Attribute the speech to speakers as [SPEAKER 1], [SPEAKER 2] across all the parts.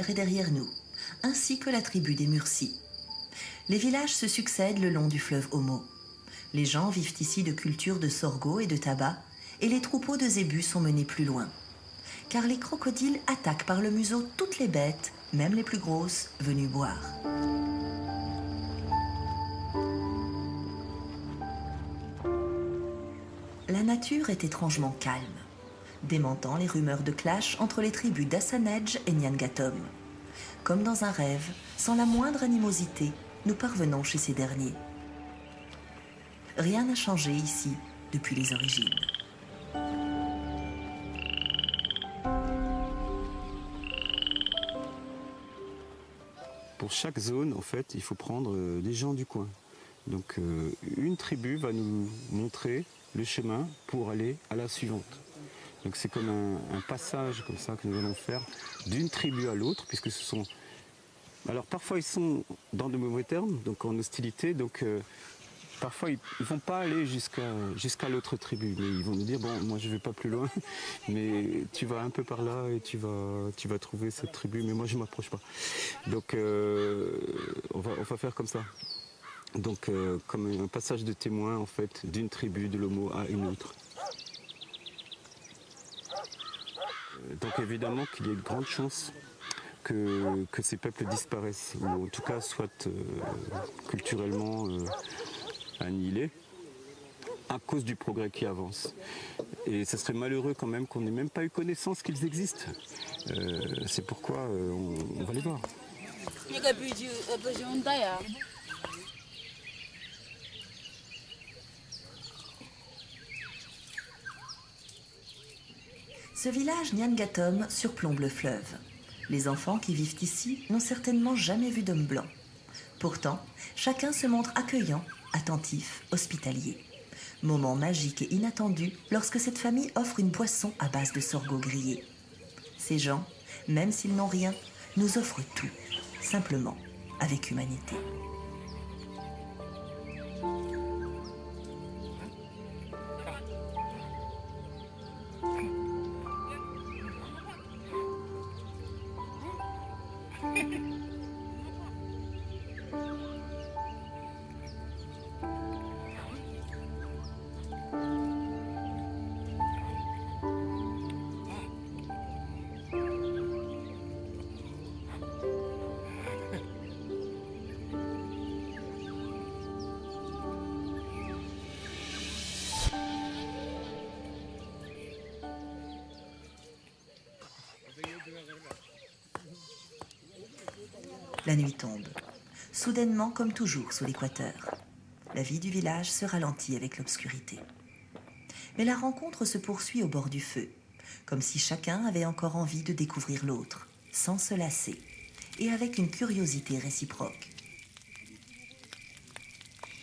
[SPEAKER 1] est derrière nous, ainsi que la tribu des Mursis. Les villages se succèdent le long du fleuve Omo. Les gens vivent ici de culture de sorgho et de tabac, et les troupeaux de zébus sont menés plus loin. Car les crocodiles attaquent par le museau toutes les bêtes, même les plus grosses, venues boire. La nature est étrangement calme, démentant les rumeurs de clash entre les tribus d'Assanej et Nyangatom. Comme dans un rêve, sans la moindre animosité, nous parvenons chez ces derniers. Rien n'a changé ici depuis les origines.
[SPEAKER 2] Pour chaque zone, en fait, il faut prendre des gens du coin. Donc une tribu va nous montrer le chemin pour aller à la suivante. Donc c'est comme un passage comme ça que nous allons faire d'une tribu à l'autre, puisque ce sont... Alors parfois ils sont dans de mauvais termes, donc en hostilité, donc parfois ils ne vont pas aller jusqu'à l'autre tribu, mais ils vont nous dire bon, moi je ne vais pas plus loin, mais tu vas un peu par là et tu vas trouver cette tribu, mais moi je ne m'approche pas. Donc on va faire comme ça. Donc comme un passage de témoin en fait d'une tribu de l'Omo à une autre. Donc évidemment qu'il y a de grandes chances que ces peuples disparaissent, ou en tout cas soient culturellement annihilés à cause du progrès qui avance. Et ce serait malheureux quand même qu'on n'ait même pas eu connaissance qu'ils existent. C'est pourquoi on va les voir.
[SPEAKER 1] Ce village Nyangatom surplombe le fleuve. Les enfants qui vivent ici n'ont certainement jamais vu d'homme blanc. Pourtant, chacun se montre accueillant, attentif, hospitalier. Moment magique et inattendu lorsque cette famille offre une boisson à base de sorgho grillé. Ces gens, même s'ils n'ont rien, nous offrent tout, simplement, avec humanité. La nuit tombe, soudainement comme toujours sous l'équateur. La vie du village se ralentit avec l'obscurité. Mais la rencontre se poursuit au bord du feu, comme si chacun avait encore envie de découvrir l'autre, sans se lasser, et avec une curiosité réciproque.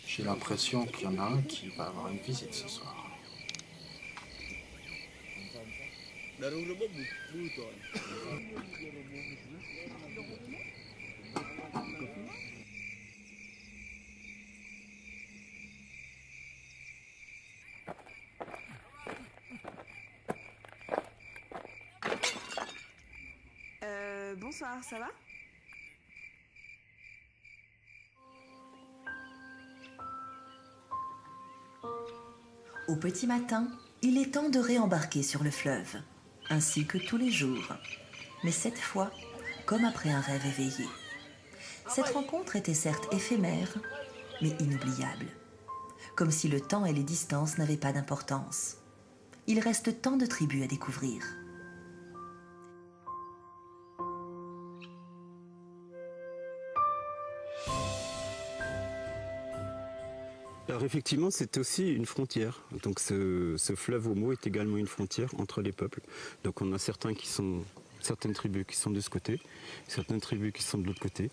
[SPEAKER 3] J'ai l'impression qu'il y en a un qui va avoir une visite ce soir.
[SPEAKER 4] Bonsoir, ça va?
[SPEAKER 1] Au petit matin, il est temps de réembarquer sur le fleuve, ainsi que tous les jours. Mais cette fois, comme après un rêve éveillé. Cette rencontre était certes éphémère, mais inoubliable. Comme si le temps et les distances n'avaient pas d'importance. Il reste tant de tribus à découvrir.
[SPEAKER 2] Alors effectivement, c'est aussi une frontière. Donc ce fleuve Omo est également une frontière entre les peuples. Donc on a certaines tribus qui sont de ce côté, certaines tribus qui sont de l'autre côté.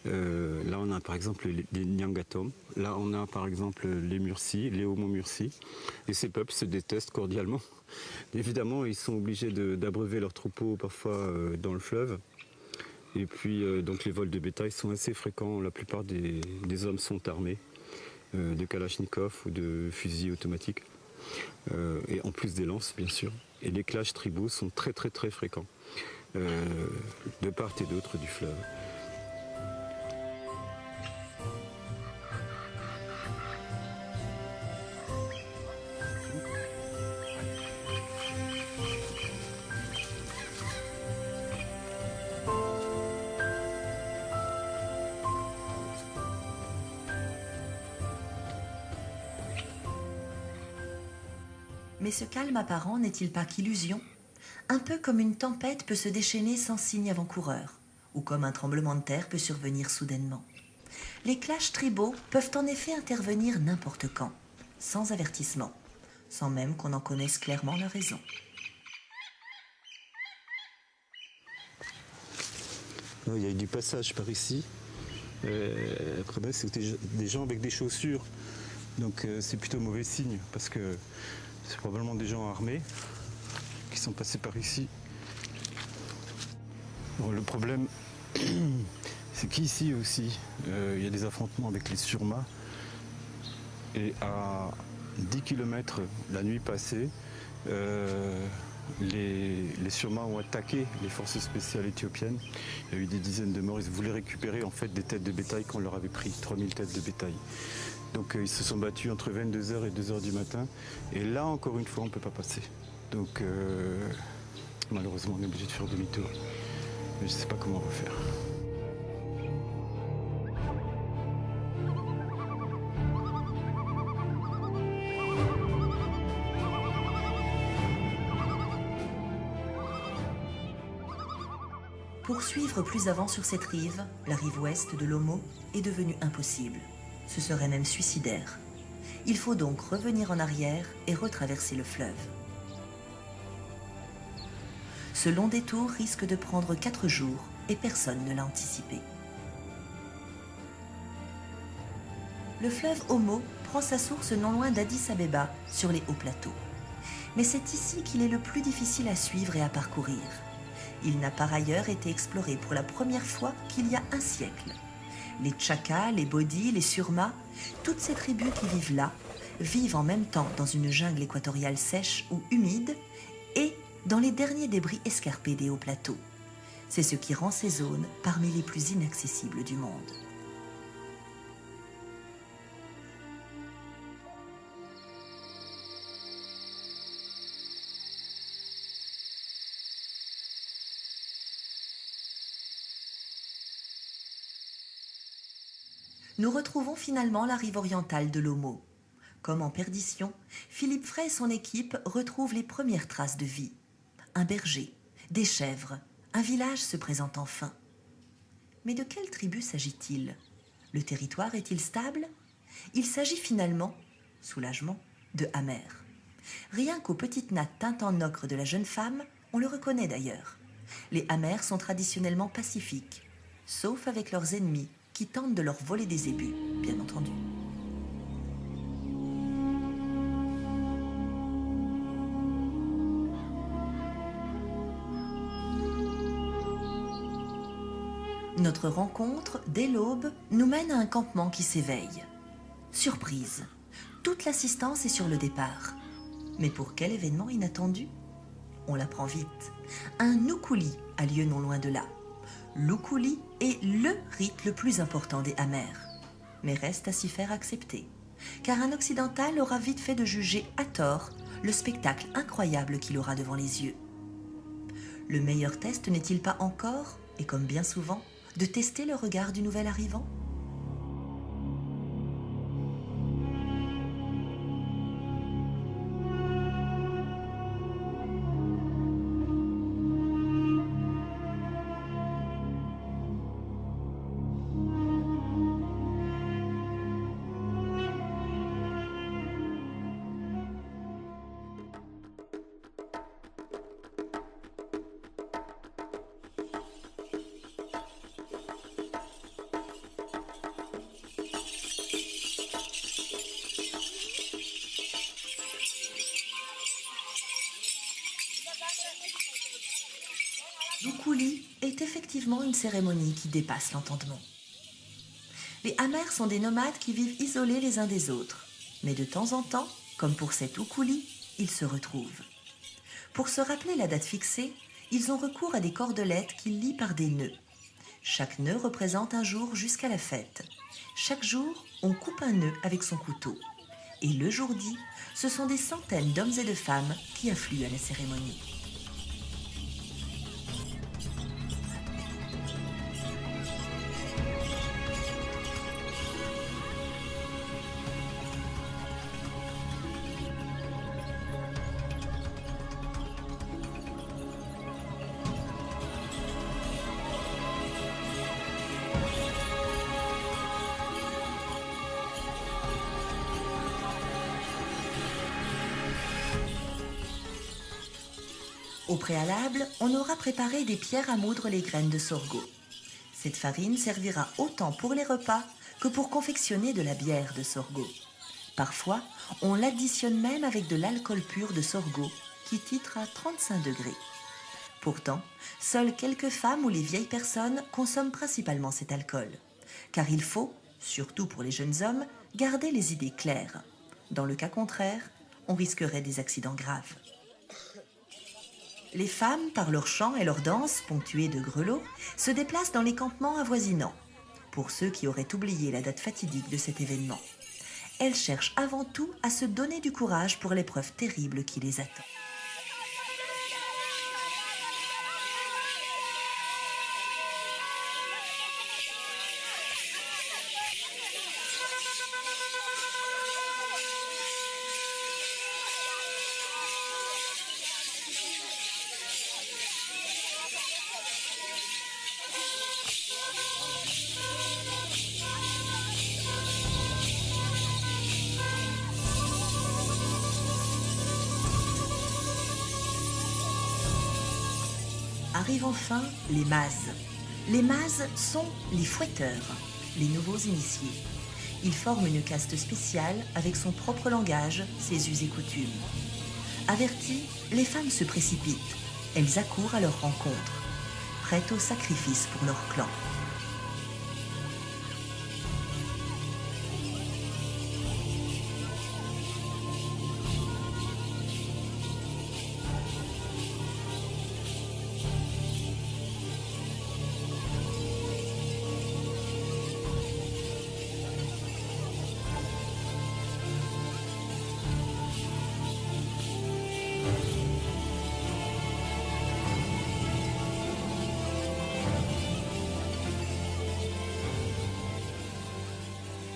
[SPEAKER 2] Là on a par exemple les Nyangatom, là on a par exemple les Mursis, les Omo Mursis. Et ces peuples se détestent cordialement. Évidemment, ils sont obligés d'abreuver leurs troupeaux parfois dans le fleuve. Et puis donc les vols de bétail sont assez fréquents. La plupart des hommes sont armés de kalachnikov ou de fusils automatiques. Et en plus des lances, bien sûr. Et les clashs tribaux sont très très très fréquents. de part et d'autre du fleuve.
[SPEAKER 1] Mais ce calme apparent n'est-il pas qu'illusion? Un peu comme une tempête peut se déchaîner sans signe avant-coureur, ou comme un tremblement de terre peut survenir soudainement. Les clashs tribaux peuvent en effet intervenir n'importe quand, sans avertissement, sans même qu'on en connaisse clairement la raison.
[SPEAKER 2] Il y a eu du passage par ici. Après, c'était des gens avec des chaussures. Donc c'est plutôt mauvais signe parce que c'est probablement des gens armés qui sont passés par ici. Bon, le problème, c'est qu'ici aussi, il y a des affrontements avec les surmas. Et à 10 km la nuit passée, les surmas ont attaqué les forces spéciales éthiopiennes. Il y a eu des dizaines de morts. Ils voulaient récupérer en fait des têtes de bétail qu'on leur avait pris, 3000 têtes de bétail. Donc ils se sont battus entre 22h et 2h du matin. Et là, encore une fois, on ne peut pas passer. Donc malheureusement, on est obligé de faire demi-tour. Mais je ne sais pas comment on va faire.
[SPEAKER 1] Poursuivre plus avant sur cette rive, la rive ouest de l'Omo, est devenu impossible. Ce serait même suicidaire. Il faut donc revenir en arrière et retraverser le fleuve. Ce long détour risque de prendre 4 jours et personne ne l'a anticipé. Le fleuve Omo prend sa source non loin d'Addis Abeba, sur les hauts plateaux. Mais c'est ici qu'il est le plus difficile à suivre et à parcourir. Il n'a par ailleurs été exploré pour la première fois qu'il y a un siècle. Les Tchaka, les Bodi, les Surma, toutes ces tribus qui vivent là, vivent en même temps dans une jungle équatoriale sèche ou humide et dans les derniers débris escarpés des hauts plateaux. C'est ce qui rend ces zones parmi les plus inaccessibles du monde. Nous retrouvons finalement la rive orientale de l'Omo. Comme en perdition, Philippe Frey et son équipe retrouvent les premières traces de vie. Un berger, des chèvres, un village se présente enfin. Mais de quelle tribu s'agit-il? Le territoire est-il stable? Il s'agit finalement, soulagement, de Hamer. Rien qu'aux petites nattes teintes en ocre de la jeune femme, on le reconnaît d'ailleurs. Les Hamers sont traditionnellement pacifiques, sauf avec leurs ennemis, qui tentent de leur voler des ébus, bien entendu. Notre rencontre, dès l'aube, nous mène à un campement qui s'éveille. Surprise, toute l'assistance est sur le départ. Mais pour quel événement inattendu? On l'apprend vite. Un Noukouli a lieu non loin de là. L'Oukouli est le rite le plus important des Hamers. Mais reste à s'y faire accepter. Car un occidental aura vite fait de juger à tort le spectacle incroyable qu'il aura devant les yeux. Le meilleur test n'est-il pas encore, et comme bien souvent, de tester le regard du nouvel arrivant? L'Oukouli est effectivement une cérémonie qui dépasse l'entendement. Les Hamers sont des nomades qui vivent isolés les uns des autres, mais de temps en temps, comme pour cet Oukouli, ils se retrouvent. Pour se rappeler la date fixée, ils ont recours à des cordelettes qu'ils lient par des nœuds. Chaque nœud représente un jour jusqu'à la fête. Chaque jour, on coupe un nœud avec son couteau. Et le jour dit, ce sont des centaines d'hommes et de femmes qui affluent à la cérémonie. Au préalable, on aura préparé des pierres à moudre les graines de sorgho. Cette farine servira autant pour les repas que pour confectionner de la bière de sorgho. Parfois, on l'additionne même avec de l'alcool pur de sorgho qui titre à 35 degrés. Pourtant, seules quelques femmes ou les vieilles personnes consomment principalement cet alcool. Car il faut, surtout pour les jeunes hommes, garder les idées claires. Dans le cas contraire, on risquerait des accidents graves. Les femmes, par leurs chants et leurs danses, ponctuées de grelots, se déplacent dans les campements avoisinants. Pour ceux qui auraient oublié la date fatidique de cet événement, elles cherchent avant tout à se donner du courage pour l'épreuve terrible qui les attend. Arrivent enfin les mazes. Les mazes sont les fouetteurs, les nouveaux initiés. Ils forment une caste spéciale avec son propre langage, ses us et coutumes. Averties, les femmes se précipitent. Elles accourent à leur rencontre, prêtes au sacrifice pour leur clan.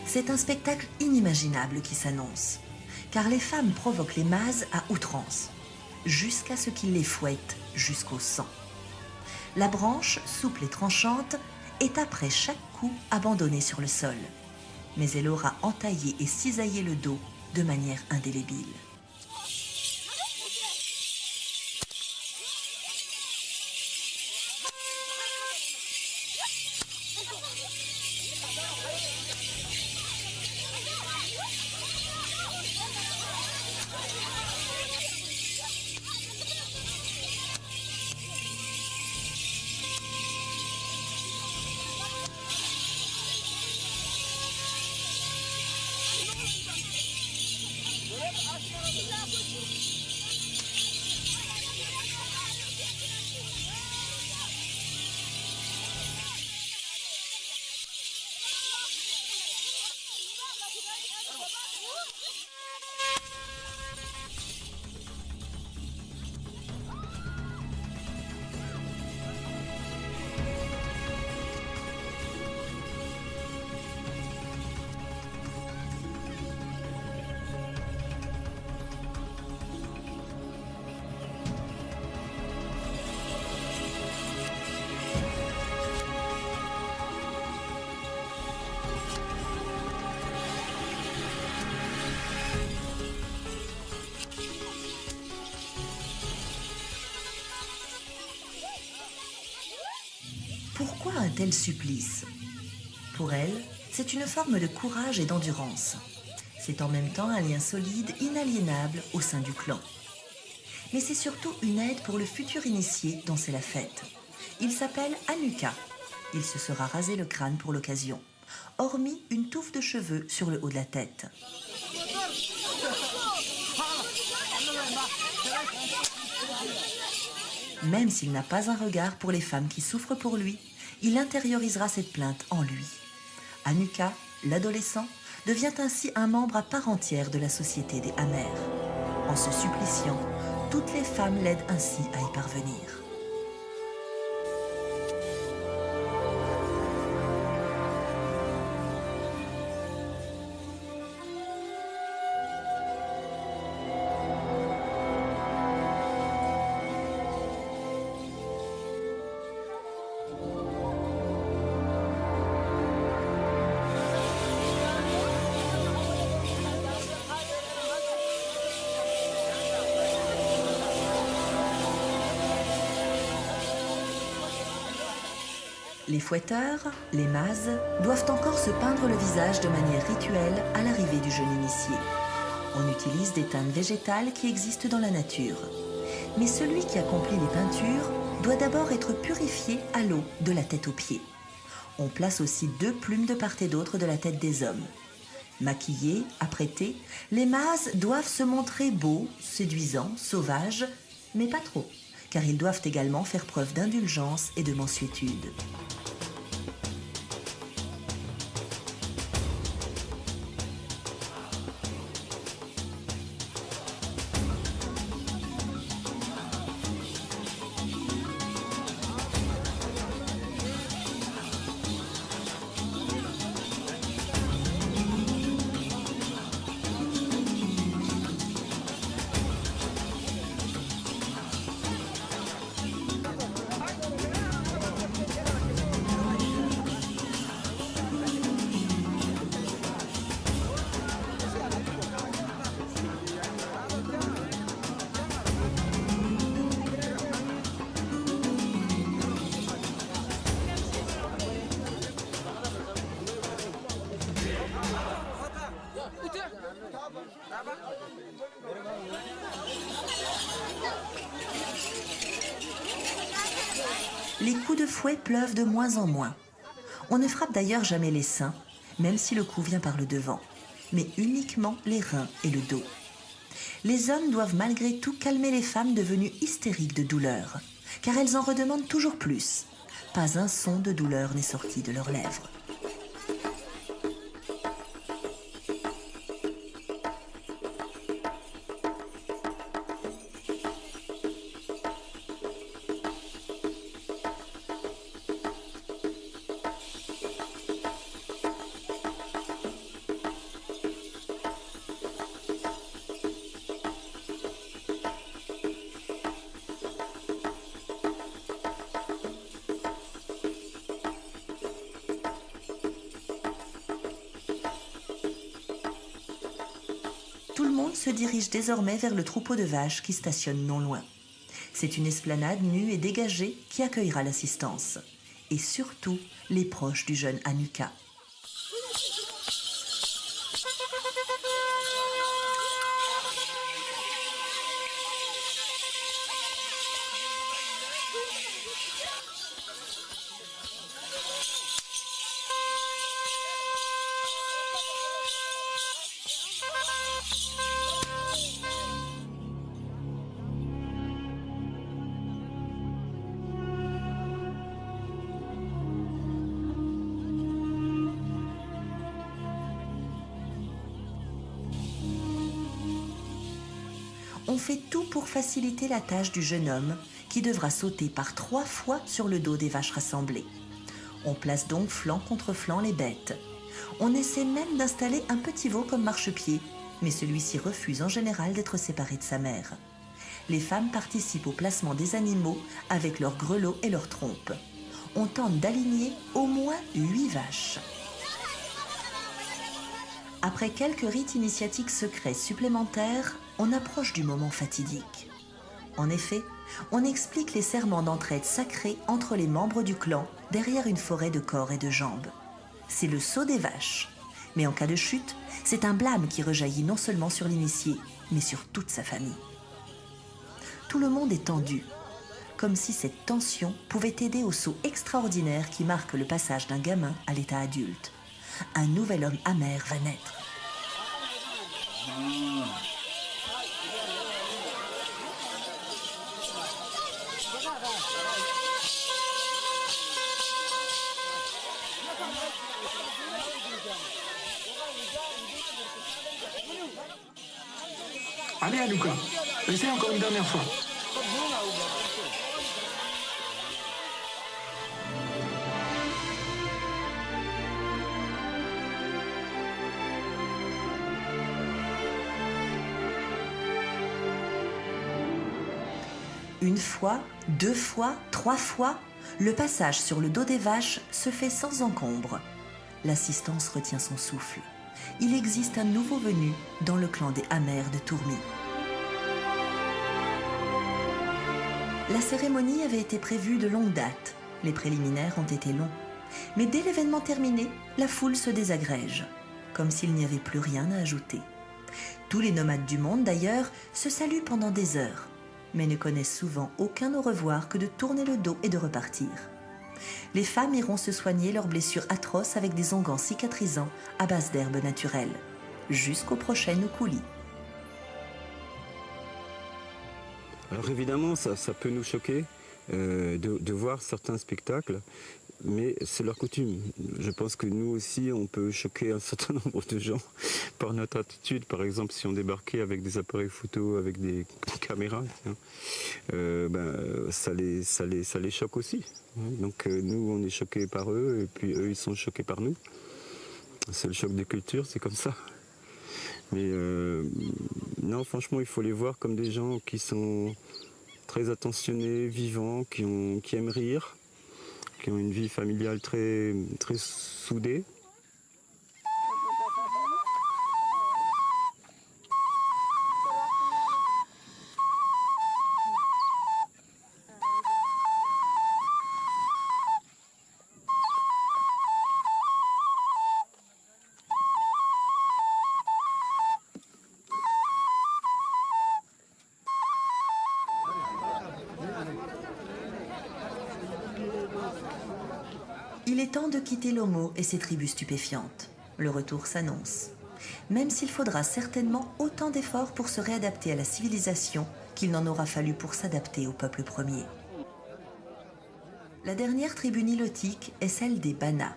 [SPEAKER 1] C'est un spectacle inimaginable qui s'annonce, car les femmes provoquent les mazes à outrance, jusqu'à ce qu'ils les fouettent jusqu'au sang. La branche, souple et tranchante, est après chaque coup abandonnée sur le sol, mais elle aura entaillé et cisaillé le dos de manière indélébile. Pourquoi un tel supplice? Pour elle, c'est une forme de courage et d'endurance. C'est en même temps un lien solide, inaliénable au sein du clan. Mais c'est surtout une aide pour le futur initié dont c'est la fête. Il s'appelle Anuka. Il se sera rasé le crâne pour l'occasion, hormis une touffe de cheveux sur le haut de la tête. Même s'il n'a pas un regard pour les femmes qui souffrent pour lui, il intériorisera cette plainte en lui. Hanukkah, l'adolescent, devient ainsi un membre à part entière de la société des Hamers. En se suppliciant, toutes les femmes l'aident ainsi à y parvenir. Les fouetteurs, les mazes, doivent encore se peindre le visage de manière rituelle à l'arrivée du jeune initié. On utilise des teintes végétales qui existent dans la nature. Mais celui qui accomplit les peintures doit d'abord être purifié à l'eau de la tête aux pieds. On place aussi 2 plumes de part et d'autre de la tête des hommes. Maquillés, apprêtés, les mazes doivent se montrer beaux, séduisants, sauvages, mais pas trop, car ils doivent également faire preuve d'indulgence et de mansuétude. Les coups de fouet pleuvent de moins en moins. On ne frappe d'ailleurs jamais les seins, même si le coup vient par le devant, mais uniquement les reins et le dos. Les hommes doivent malgré tout calmer les femmes devenues hystériques de douleur, car elles en redemandent toujours plus. Pas un son de douleur n'est sorti de leurs lèvres. Tout le monde se dirige désormais vers le troupeau de vaches qui stationne non loin. C'est une esplanade nue et dégagée qui accueillera l'assistance. Et surtout, les proches du jeune Hanukkah. On fait tout pour faciliter la tâche du jeune homme qui devra sauter par 3 fois sur le dos des vaches rassemblées. On place donc flanc contre flanc les bêtes. On essaie même d'installer un petit veau comme marchepied, mais celui-ci refuse en général d'être séparé de sa mère. Les femmes participent au placement des animaux avec leurs grelots et leurs trompes. On tente d'aligner au moins 8 vaches. Après quelques rites initiatiques secrets supplémentaires, on approche du moment fatidique. En effet, on explique les serments d'entraide sacrés entre les membres du clan derrière une forêt de corps et de jambes. C'est le saut des vaches. Mais en cas de chute, c'est un blâme qui rejaillit non seulement sur l'initié, mais sur toute sa famille. Tout le monde est tendu, comme si cette tension pouvait aider au saut extraordinaire qui marque le passage d'un gamin à l'état adulte. Un nouvel homme amer va naître.
[SPEAKER 3] Allez, Aluka, essaie encore une dernière fois.
[SPEAKER 1] Une fois, 2 fois, 3 fois, le passage sur le dos des vaches se fait sans encombre. L'assistance retient son souffle. Il existe un nouveau venu dans le clan des Amers de Tourmy. La cérémonie avait été prévue de longue date. Les préliminaires ont été longs. Mais dès l'événement terminé, la foule se désagrège, comme s'il n'y avait plus rien à ajouter. Tous les nomades du monde, d'ailleurs, se saluent pendant des heures, mais ne connaissent souvent aucun au revoir que de tourner le dos et de repartir. Les femmes iront se soigner leurs blessures atroces avec des onguents cicatrisants à base d'herbes naturelles, jusqu'au prochain Ukuli.
[SPEAKER 2] Alors évidemment, ça peut nous choquer de voir certains spectacles, mais c'est leur coutume. Je pense que nous aussi, on peut choquer un certain nombre de gens par notre attitude. Par exemple, si on débarquait avec des appareils photo, avec des caméras, ça les choque aussi. Donc nous, on est choqués par eux, et puis eux, ils sont choqués par nous. C'est le choc des cultures, c'est comme ça. Mais non, franchement, il faut les voir comme des gens qui sont très attentionnés, vivants, qui aiment rire, qui ont une vie familiale très, très soudée.
[SPEAKER 1] Il est temps de quitter l'Omo et ses tribus stupéfiantes. Le retour s'annonce. Même s'il faudra certainement autant d'efforts pour se réadapter à la civilisation qu'il n'en aura fallu pour s'adapter au peuple premier. La dernière tribu nilotique est celle des Bana.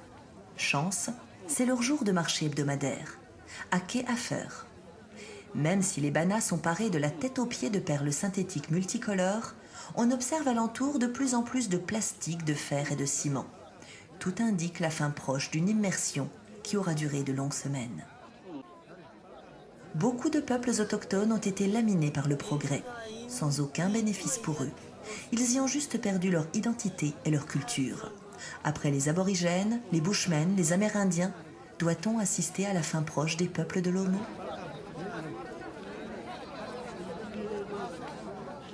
[SPEAKER 1] Chance, c'est leur jour de marché hebdomadaire. À Ke-Afer. Même si les Bana sont parés de la tête aux pieds de perles synthétiques multicolores, on observe alentour de plus en plus de plastique, de fer et de ciment. Tout indique la fin proche d'une immersion qui aura duré de longues semaines. Beaucoup de peuples autochtones ont été laminés par le progrès, sans aucun bénéfice pour eux. Ils y ont juste perdu leur identité et leur culture. Après les aborigènes, les bushmen, les amérindiens, doit-on assister à la fin proche des peuples de l'Omo ?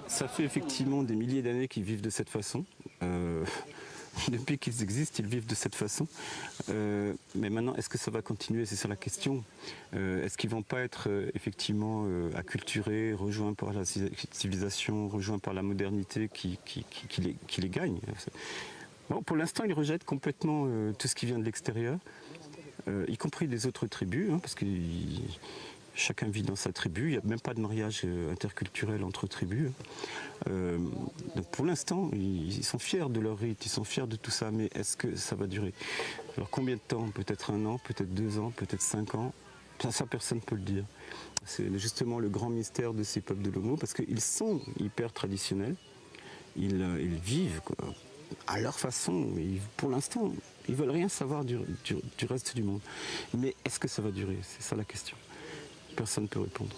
[SPEAKER 2] Ça fait effectivement des milliers d'années qu'ils vivent de cette façon. Depuis qu'ils existent, ils vivent de cette façon. Mais maintenant, est-ce que ça va continuer? C'est ça la question. Est-ce qu'ils ne vont pas être effectivement acculturés, rejoints par la civilisation, rejoints par la modernité qui les gagne? Bon, pour l'instant, ils rejettent complètement tout ce qui vient de l'extérieur, y compris des autres tribus, parce que chacun vit dans sa tribu, il n'y a même pas de mariage interculturel entre tribus. Donc pour l'instant, ils sont fiers de leur rite, ils sont fiers de tout ça, mais est-ce que ça va durer? Alors combien de temps? Peut-être 1 an, peut-être 2 ans, peut-être 5 ans? Ça, personne ne peut le dire. C'est justement le grand mystère de ces peuples de l'Omo, parce qu'ils sont hyper traditionnels, ils vivent à leur façon, pour l'instant, ils ne veulent rien savoir du reste du monde. Mais est-ce que ça va durer? C'est ça la question. Personne ne peut répondre.